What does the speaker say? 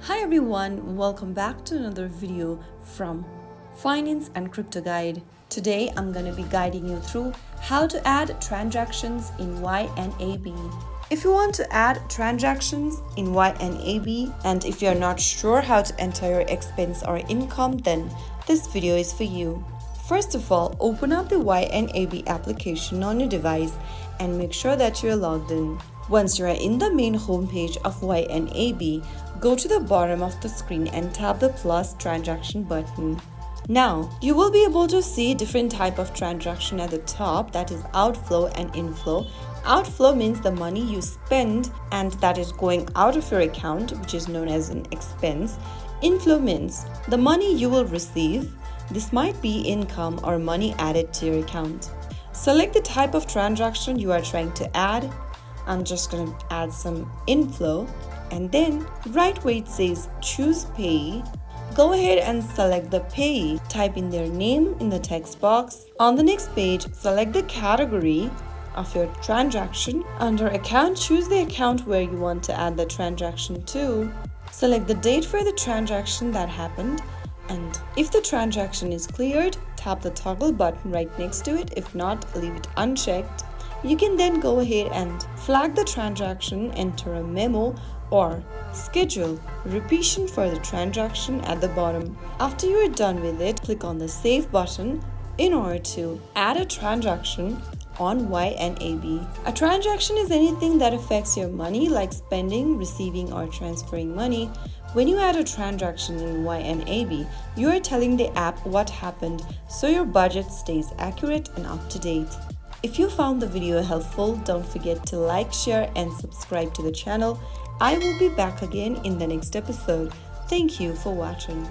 Hi everyone, welcome back to another video from Finance and Crypto Guide. Today I'm going to be guiding you through how to add transactions in YNAB. If you want to add transactions in YNAB and if you're not sure how to enter your expense or income, then this video is for you. First of all, open up the YNAB application on your device and make sure that you're logged in. Once you are in the main homepage of YNAB, go to the bottom of the screen and tap the plus transaction button. Now, you will be able to see different type of transaction at the top, that is outflow and inflow. Outflow means the money you spend and that is going out of your account, which is known as an expense. Inflow means the money you will receive. This might be income or money added to your account. Select the type of transaction you are trying to add. I'm just going to add some inflow, and then right where it says choose payee, go ahead and select the payee. Type in their name in the text box. On the next page, select the category of your transaction. Under account, choose the account where you want to add the transaction to. Select the date for the transaction that happened, and if the transaction is cleared, tap the toggle button right next to it. If not, leave it unchecked. You can then go ahead and flag the transaction, enter a memo or schedule repetition for the transaction at the bottom. After you are done with it, click on the save button in order to add a transaction on YNAB. A transaction is anything that affects your money, like spending, receiving, or transferring money. When you add a transaction in YNAB, you are telling the app what happened so your budget stays accurate and up to date. If you found the video helpful, don't forget to like, share, and subscribe to the channel. I will be back again in the next episode. Thank you for watching.